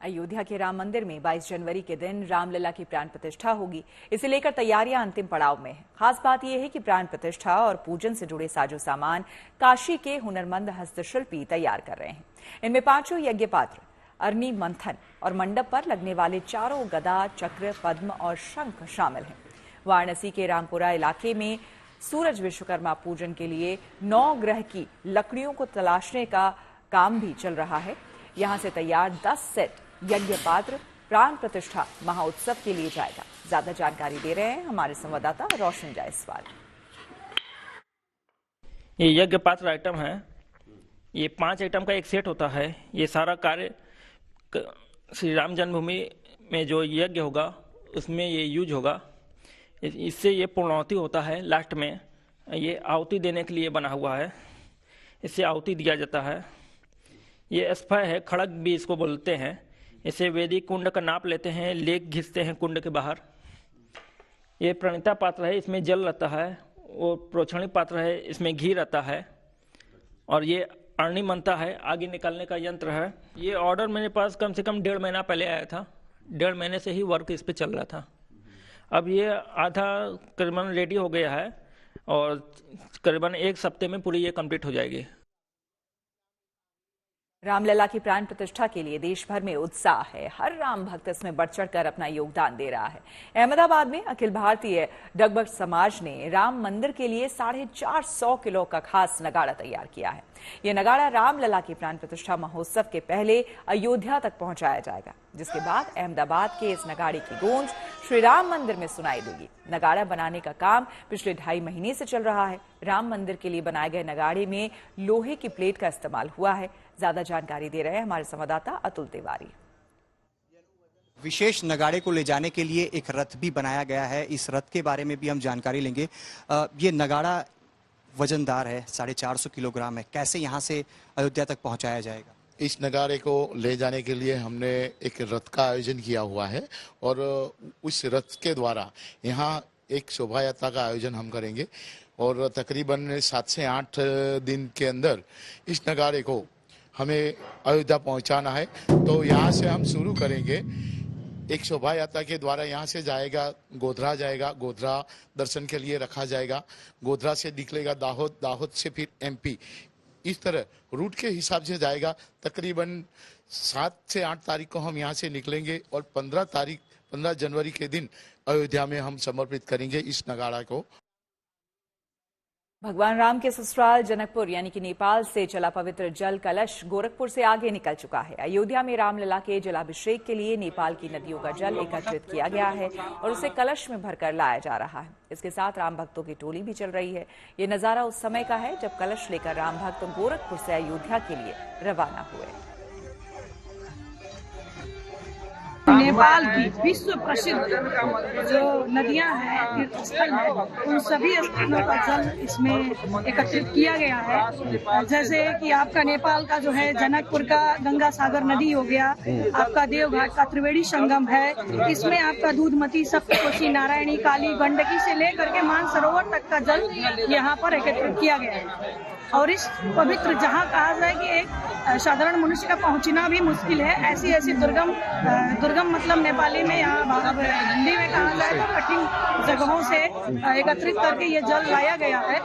अयोध्या के राम मंदिर में 22 जनवरी के दिन रामलला की प्राण प्रतिष्ठा होगी। इसे लेकर तैयारियां अंतिम पड़ाव में है। खास बात यह है कि प्राण प्रतिष्ठा और पूजन से जुड़े साजो सामान काशी के हुनरमंद हस्तशिल्पी तैयार कर रहे हैं। इनमें 5 यज्ञ पात्र, अग्नि मंथन और मंडप पर लगने वाले 4 गदा, चक्र, पद्म और शंख शामिल हैं। वाराणसी के रामपुरा इलाके में सूरज विश्वकर्मा पूजन के लिए 9 ग्रह की लकड़ियों को तलाशने का काम भी चल रहा है। यहां से तैयार 10 सेट यज्ञ पात्र प्राण प्रतिष्ठा महोत्सव के लिए जाएगा। ज्यादा जानकारी दे रहे हैं हमारे संवाददाता रोशन जायसवाल। ये यज्ञ पात्र आइटम है। ये 5 आइटम का एक सेट होता है। ये सारा कार्य श्री राम जन्मभूमि में जो यज्ञ होगा उसमें ये यूज होगा। इससे ये पूर्णाहुति होता है। लास्ट में ये आहुति देने के लिए बना हुआ है। इससे आहुति दिया जाता है। ये स्फय है, खड़ग भी इसको बोलते हैं। इसे वैदिक कुंड का नाप लेते हैं, लेक घिसते हैं कुंड के बाहर। ये प्रणिता पात्र है, इसमें जल रहता है। वो प्रोक्षणी पात्र है, इसमें घी रहता है। और ये अग्नि मंथा है, आगे निकालने का यंत्र है। ये ऑर्डर मेरे पास कम से कम 1.5 महीना पहले आया था। 1.5 महीने से ही वर्क इस पर चल रहा था। अब ये आधा करीबन रेडी हो गया है और करीबन 1 हफ्ते में पूरी ये कंप्लीट हो जाएगी। रामलला की प्राण प्रतिष्ठा के लिए देश भर में उत्साह है। हर राम भक्त इसमें बढ़ चढ़कर अपना योगदान दे रहा है। अहमदाबाद में अखिल भारतीय डगभक्त समाज ने राम मंदिर के लिए 450 किलो का खास नगाड़ा तैयार किया है। यह नगाड़ा रामलला की प्राण प्रतिष्ठा महोत्सव के पहले अयोध्या तक पहुंचाया जाएगा, जिसके बाद अहमदाबाद के इस नगाड़े की गूंज श्री राम मंदिर में सुनाई देगी। नगाड़ा बनाने का काम पिछले 2.5 महीने से चल रहा है। राम मंदिर के लिए बनाए गए नगाड़े में लोहे की प्लेट का इस्तेमाल हुआ है। ज्यादा जानकारी दे रहे हैं हमारे संवाददाता अतुल तिवारी। विशेष नगाड़े को ले जाने के लिए एक रथ भी बनाया गया है। इस रथ के बारे में भी हम जानकारी लेंगे। ये नगाड़ा वजनदार है, 450 किलोग्राम है। कैसे यहाँ से अयोध्या तक पहुँचाया जाएगा? इस नगाड़े को ले जाने के लिए हमने एक रथ का आयोजन किया हुआ है और उस रथ के द्वारा यहाँ एक शोभा यात्रा का आयोजन हम करेंगे और तकरीबन 7 से 8 दिन के अंदर इस नगाड़े को हमें अयोध्या पहुंचाना है। तो यहाँ से हम शुरू करेंगे। एक शोभा यात्रा के द्वारा यहाँ से जाएगा, गोधरा जाएगा, गोधरा दर्शन के लिए रखा जाएगा। गोधरा से निकलेगा दाहोद, दाहोद से फिर MP। इस तरह रूट के हिसाब से जाएगा। तकरीबन 7 से 8 तारीख को हम यहाँ से निकलेंगे और 15 जनवरी के दिन अयोध्या में हम समर्पित करेंगे इस नगाड़ा को। भगवान राम के ससुराल जनकपुर यानी कि नेपाल से चला पवित्र जल कलश गोरखपुर से आगे निकल चुका है। अयोध्या में रामलला के जलाभिषेक के लिए नेपाल की नदियों का जल एकत्रित किया गया है और उसे कलश में भरकर लाया जा रहा है। इसके साथ राम भक्तों की टोली भी चल रही है। ये नजारा उस समय का है जब कलश लेकर राम भक्त गोरखपुर से अयोध्या के लिए रवाना हुए। नेपाल की विश्व प्रसिद्ध जो नदियां हैं, तीर्थ स्थल है, उन सभी स्थलों का जल इसमें एकत्रित किया गया है। जैसे कि आपका नेपाल का जो है जनकपुर का गंगा सागर नदी हो गया, आपका देवघाट का त्रिवेणी संगम है। इसमें आपका दूधमती, सप्तकोशी, नारायणी, काली, गंडकी से लेकर के मानसरोवर तक का जल यहाँ पर एकत्रित किया गया है। और इस पवित्र जहाँ कहा जाए कि एक साधारण मनुष्य का पहुँचना भी मुश्किल है, ऐसी दुर्गम मतलब नेपाली में यहाँ हिंदी में कहा जाए तो कठिन जगहों से एकत्रित करके ये जल लाया गया है।